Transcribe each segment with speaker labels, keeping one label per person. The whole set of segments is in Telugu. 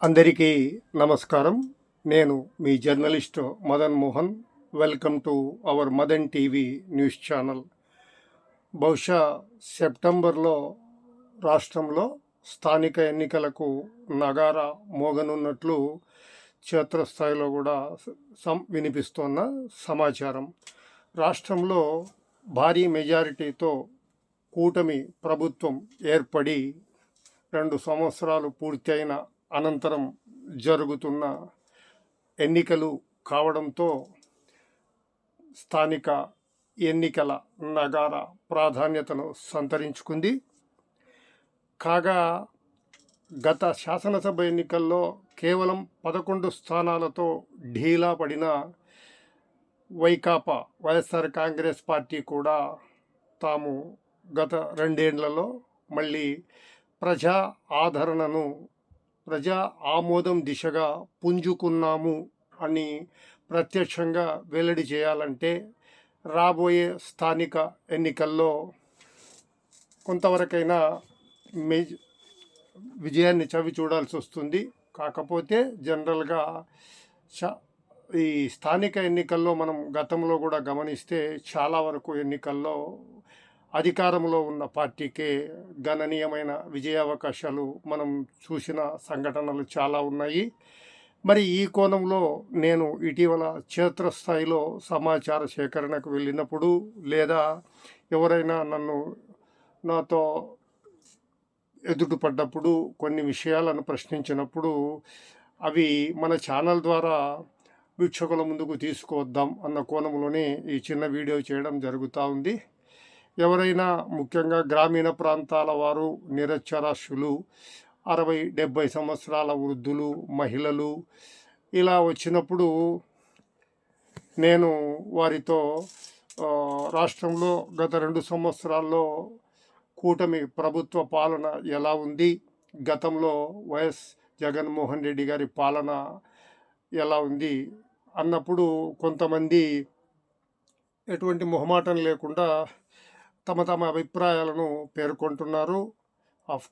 Speaker 1: అందరికీ నమస్కారం. నేను మీ journalist Madan Mohan. Welcome to our Madan TV news channel. బహుశా సెప్టెంబర్లో రాష్ట్రంలో స్థానిక ఎన్నికలకు నగారా మోగనున్నట్లు క్షేత్రస్థాయిలో కూడా వినిపిస్తోన్న సమాచారం. రాష్ట్రంలో భారీ మెజారిటీతో కూటమి ప్రభుత్వం ఏర్పడి 2 సంవత్సరాలు పూర్తయిన అనంతరం జరుగుతున్న ఎన్నికలు కావడంతో స్థానిక ఎన్నికల నగారా ప్రాధాన్యతను సంతరించుకుంది. కాగా గత శాసనసభ ఎన్నికల్లో కేవలం 11 స్థానాలతో ఢీలా పడిన వైఎస్ఆర్ కాంగ్రెస్ పార్టీ కూడా తాము గత 2 ఏళ్లలో మళ్ళీ ప్రజా ఆమోదం దిశగా పుంజుకున్నాము అని ప్రత్యక్షంగా వెల్లడి చేయాలంటే రాబోయే స్థానిక ఎన్నికల్లో కొంతవరకైనా విజయాన్ని చవి చూడాల్సి వస్తుంది. కాకపోతే జనరల్గా ఈ స్థానిక ఎన్నికల్లో మనం గతంలో కూడా గమనిస్తే చాలా వరకు ఎన్నికల్లో అధికారంలో ఉన్న పార్టీకే గణనీయమైన విజయావకాశాలు మనం చూసిన సంఘటనలు చాలా ఉన్నాయి. మరి ఈ కోణంలో నేను ఇటీవల క్షేత్రస్థాయిలో సమాచార సేకరణకు వెళ్ళినప్పుడు లేదా ఎవరైనా నాతో ఎదుటిపడ్డప్పుడు కొన్ని విషయాలను ప్రశ్నించినప్పుడు అవి మన ఛానల్ ద్వారా వీక్షకుల ముందుకు తీసుకువద్దాం అన్న కోణంలోనే ఈ చిన్న వీడియో చేయడం జరుగుతూ ఉంది. ఎవరైనా ముఖ్యంగా గ్రామీణ ప్రాంతాల వారు, నిరక్షరాస్యులు, 60-70 సంవత్సరాల వృద్ధులు, మహిళలు ఇలా వచ్చినప్పుడు నేను వారితో రాష్ట్రంలో గత 2 సంవత్సరాల్లో కూటమి ప్రభుత్వ పాలన ఎలా ఉంది, గతంలో వైఎస్ జగన్మోహన్ రెడ్డి గారి పాలన ఎలా ఉంది అన్నప్పుడు కొంతమంది ఎటువంటి మొహమాటం లేకుండా తమ అభిప్రాయాలను పేర్కొంటున్నారు.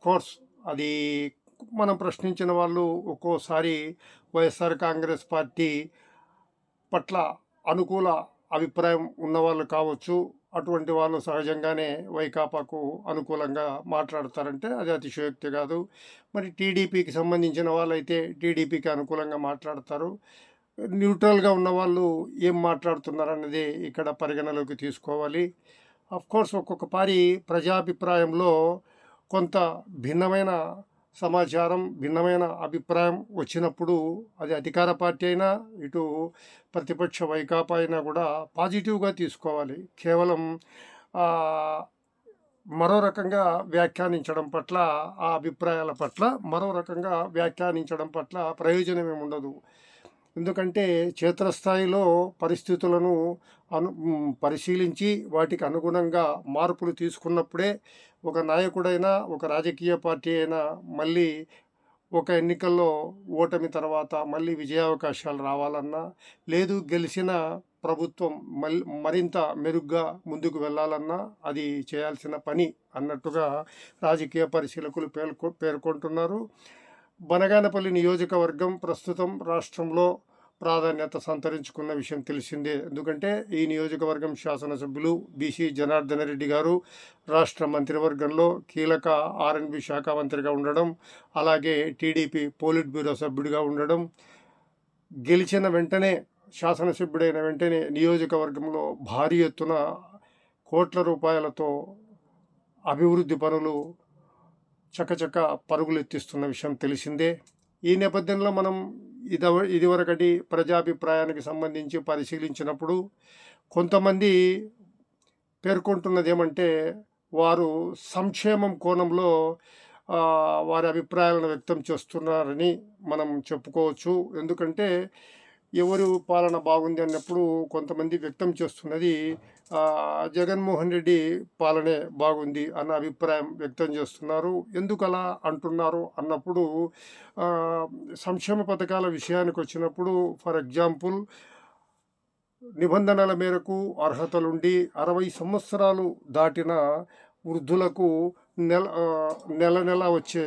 Speaker 1: కోర్స్ అది మనం ప్రశ్నించిన వాళ్ళు ఒక్కోసారి వైఎస్ఆర్ కాంగ్రెస్ పార్టీ పట్ల అనుకూల అభిప్రాయం ఉన్నవాళ్ళు కావచ్చు. అటువంటి వాళ్ళు సహజంగానే వైకాపాకు అనుకూలంగా మాట్లాడతారంటే అది అతిశయోక్తి కాదు. మరి టీడీపీకి సంబంధించిన వాళ్ళైతే టీడీపీకి అనుకూలంగా మాట్లాడతారు. న్యూట్రల్గా ఉన్న వాళ్ళు ఏం మాట్లాడుతున్నారన్నది ఇక్కడ పరిగణలోకి తీసుకోవాలి. కోర్స్ ఒక్కొక్కసారి ప్రజాభిప్రాయంలో కొంత భిన్నమైన సమాచారం, భిన్నమైన అభిప్రాయం వచ్చినప్పుడు అది అధికార పార్టీ అయినా ఇటు ప్రతిపక్ష వైకాపా అయినా కూడా పాజిటివ్గా తీసుకోవాలి. కేవలం మరో రకంగా వ్యాఖ్యానించడం పట్ల, ఆ అభిప్రాయాల పట్ల మరో రకంగా వ్యాఖ్యానించడం పట్ల ప్రయోజనం ఏముండదు. ఎందుకంటే క్షేత్రస్థాయిలో పరిస్థితులను పరిశీలించి వాటికి అనుగుణంగా మార్పులు తీసుకున్నప్పుడే ఒక నాయకుడైనా, ఒక రాజకీయ పార్టీ అయినా మళ్ళీ ఒక ఎన్నికల్లో ఓటమి తర్వాత మళ్ళీ విజయావకాశాలు రావాలన్నా, లేదు గెలిచిన ప్రభుత్వం మరింత మెరుగ్గా ముందుకు వెళ్ళాలన్నా అది చేయాల్సిన పని అన్నట్టుగా రాజకీయ పరిశీలకులు పేర్కొంటున్నారు. బనగానపల్లి నియోజకవర్గం ప్రస్తుతం రాష్ట్రంలో ప్రాధాన్యత సంతరించుకున్న విషయం తెలిసిందే. ఎందుకంటే ఈ నియోజకవర్గం శాసనసభ్యులు బీసీ జనార్దన రెడ్డి గారు రాష్ట్ర మంత్రివర్గంలో కీలక R&B శాఖ మంత్రిగా ఉండడం, అలాగే టీడీపీ పోలిట్ బ్యూరో సభ్యుడిగా ఉండడం, గెలిచిన వెంటనే శాసనసభ్యుడైన వెంటనే నియోజకవర్గంలో భారీ ఎత్తున కోట్ల రూపాయలతో అభివృద్ధి పనులు చకచక పరుగులెత్తిస్తున్న విషయం తెలిసిందే. ఈ నేపథ్యంలో మనం ఇదివరకటి ప్రజాభిప్రాయానికి సంబంధించి పరిశీలించినప్పుడు కొంతమంది పేర్కొంటున్నది ఏమంటే వారు సంక్షేమం కోణంలో వారి అభిప్రాయాలను వ్యక్తం చేస్తున్నారని మనం చెప్పుకోవచ్చు. ఎందుకంటే ఎవరు పాలన బాగుంది అన్నప్పుడు కొంతమంది వ్యక్తం చేస్తున్నది జగన్మోహన్ రెడ్డి పాలనే బాగుంది అన్న అభిప్రాయం వ్యక్తం చేస్తున్నారు. ఎందుకు అలా అంటున్నారు అన్నప్పుడు సంక్షేమ పథకాల విషయానికి వచ్చినప్పుడు ఫర్ ఎగ్జాంపుల్ నిబంధనల మేరకు అర్హతలుండి 60 సంవత్సరాలు దాటిన వృద్ధులకు నెల నెల వచ్చే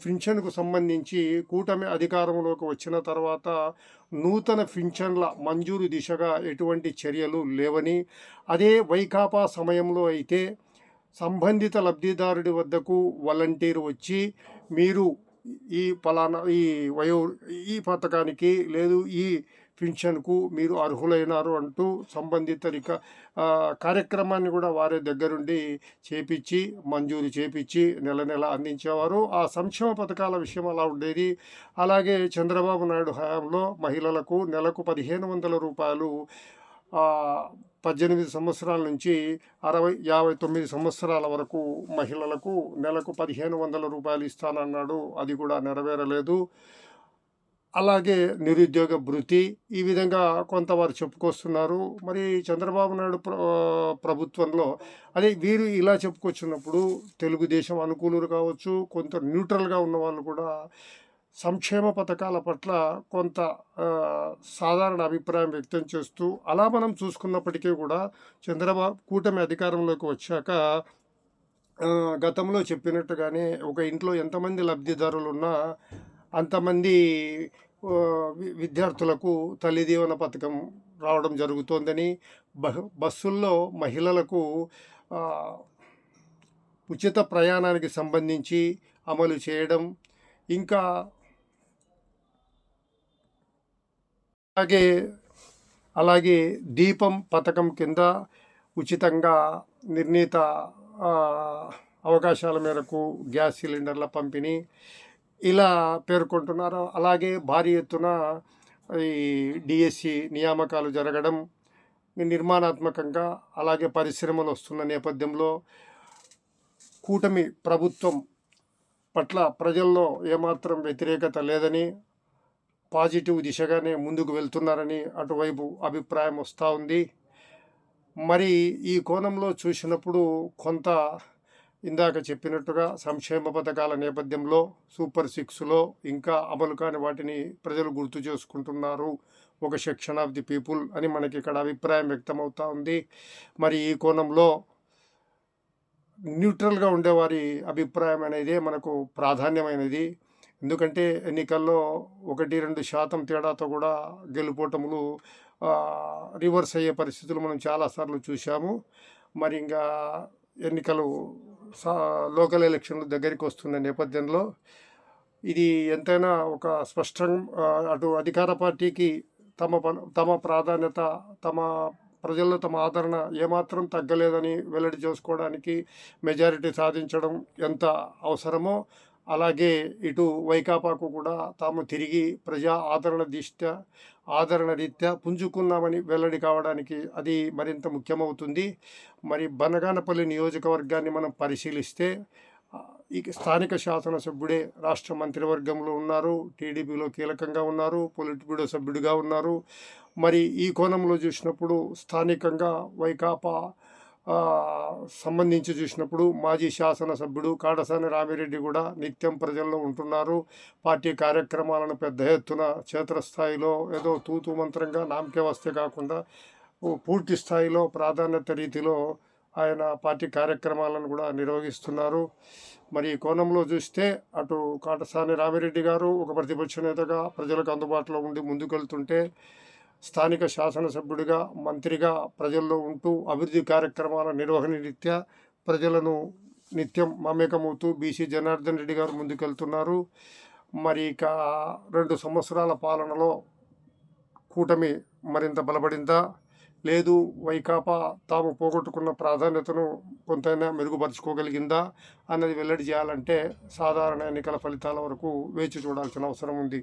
Speaker 1: పింఛన్కు సంబంధించి కూటమి అధికారంలోకి వచ్చిన తర్వాత నూతన పింఛన్ల మంజూరు దిశగా ఎటువంటి చర్యలు లేవని, అదే వైకాపా సమయంలో అయితే సంబంధిత లబ్ధిదారుడి వద్దకు వాలంటీర్ వచ్చి మీరు ఈ పలానా ఈ పథకానికి లేదు ఈ పింఛన్కు మీరు అర్హులైనారు అంటూ సంబంధిత కార్యక్రమాన్ని కూడా వారి దగ్గరుండి చేపించి మంజూరు చేపించి నెల నెల అందించేవారు. ఆ సంక్షేమ పథకాల విషయం అలా ఉండేది. అలాగే చంద్రబాబు నాయుడు హయాంలో మహిళలకు నెలకు 1500 రూపాయలు 18 సంవత్సరాల నుంచి 59 సంవత్సరాల వరకు మహిళలకు నెలకు 1500 రూపాయలు ఇస్తానన్నాడు. అది కూడా నెరవేరలేదు. అలాగే నిరుద్యోగ భృతి, ఈ విధంగా కొంతవారు చెప్పుకొస్తున్నారు. మరి చంద్రబాబు నాయుడు ప్రభుత్వంలో అదే వీరు ఇలా చెప్పుకొచ్చినప్పుడు తెలుగుదేశం అనుకూలులు కావచ్చు, కొంత న్యూట్రల్గా ఉన్న వాళ్ళు కూడా సంక్షేమ పథకాల పట్ల కొంత సాధారణ అభిప్రాయం వ్యక్తం చేస్తూ, అలా మనం చూసుకున్నప్పటికీ కూడా చంద్రబాబు కూటమి అధికారంలోకి వచ్చాక గతంలో చెప్పినట్టుగానే ఒక ఇంట్లో ఎంతమంది లబ్ధిదారులు ఉన్నా అంతమంది విద్యార్థులకు తల్లి దీవెన పథకం రావడం జరుగుతోందని, బస్సుల్లో మహిళలకు ఉచిత ప్రయాణానికి సంబంధించి అమలు చేయడం, ఇంకా అలాగే దీపం పథకం కింద ఉచితంగా నిర్ణీత అవకాశాల మేరకు గ్యాస్ సిలిండర్ల పంపిణీ ఇలా పేర్కొంటున్నారు. అలాగే భారీ ఎత్తున ఈ డిఎస్సి నియామకాలు జరగడం నిర్మాణాత్మకంగా, అలాగే పరిశ్రమలు వస్తున్న నేపథ్యంలో కూటమి ప్రభుత్వం పట్ల ప్రజల్లో ఏమాత్రం వ్యతిరేకత లేదని, పాజిటివ్ దిశగానే ముందుకు వెళ్తున్నారని అటువైపు అభిప్రాయం వస్తూ ఉంది. మరి ఈ కోణంలో చూసినప్పుడు కొంత ఇందాక చెప్పినట్టుగా సంక్షేమ పథకాల నేపథ్యంలో సూపర్ 6లో ఇంకా అమలు కాని వాటిని ప్రజలు గుర్తు చేసుకుంటున్నారు, ఒక సెక్షన్ ఆఫ్ ది పీపుల్ అని మనకి ఇక్కడ అభిప్రాయం వ్యక్తమవుతూ ఉంది. మరి ఈ కోణంలో న్యూట్రల్గా ఉండేవారి అభిప్రాయం అనేది మనకు ప్రాధాన్యమైనది. ఎందుకంటే ఎన్నికల్లో 1-2% తేడాతో కూడా గెలుపోటములు రివర్స్ అయ్యే పరిస్థితులు మనం చాలాసార్లు చూసాము. మరి ఇంకా ఎన్నికలు లోకల్ ఎలక్షన్లు దగ్గరికి వస్తున్న నేపథ్యంలో ఇది ఎంతైనా ఒక స్పష్టంగా అటు అధికార పార్టీకి తమ ప్రాధాన్యత, ప్రజల్లో తమ ఆదరణ ఏమాత్రం తగ్గలేదని వెల్లడి చేసుకోవడానికి మెజారిటీ సాధించడం ఎంత అవసరమో, అలాగే ఇటు వైకాపాకు కూడా తాము తిరిగి ప్రజా ఆదరణ రీత్యా పుంజుకున్నామని వెల్లడి కావడానికి అది మరింత ముఖ్యమవుతుంది. మరి బనగానపల్లి నియోజకవర్గాన్ని మనం పరిశీలిస్తే ఈ స్థానిక శాసనసభ్యుడే రాష్ట్ర మంత్రివర్గంలో ఉన్నారు, టీడీపీలో కీలకంగా ఉన్నారు, పొలిట్ బ్యూరో సభ్యుడిగా ఉన్నారు. మరి ఈ కోణంలో చూసినప్పుడు స్థానికంగా వైకాపా సంబంధించి చూసినప్పుడు మాజీ శాసనసభ్యుడు కాడసాని రామిరెడ్డి కూడా నిత్యం ప్రజల్లో ఉంటున్నారు. పార్టీ కార్యక్రమాలను పెద్ద ఎత్తున క్షేత్రస్థాయిలో ఏదో తూతూ మంత్రంగా నామకే వస్తే కాకుండా పూర్తి స్థాయిలో ప్రాధాన్యత రీతిలో ఆయన పార్టీ కార్యక్రమాలను కూడా నిర్వహిస్తున్నారు. మరి ఈ కోణంలో చూస్తే అటు కాటసాని రామిరెడ్డి గారు ఒక ప్రతిపక్ష నేతగా ప్రజలకు అందుబాటులో ఉండి ముందుకెళ్తుంటే, స్థానిక శాసనసభ్యుడిగా మంత్రిగా ప్రజల్లో ఉంటూ అభివృద్ధి కార్యక్రమాల నిర్వహణ రీత్యా ప్రజలను నిత్యం మమేకమవుతూ బీసీ జనార్దన్ రెడ్డి గారు ముందుకెళ్తున్నారు. మరి ఇక 2 సంవత్సరాల పాలనలో కూటమి మరింత బలపడిందా, లేదు వైకాపా తాము పోగొట్టుకున్న ప్రాధాన్యతను కొంతైనా మెరుగుపరుచుకోగలిగిందా అన్నది వెల్లడి చేయాలంటే సాధారణ ఎన్నికల ఫలితాల వరకు వేచి చూడాల్సిన అవసరం ఉంది.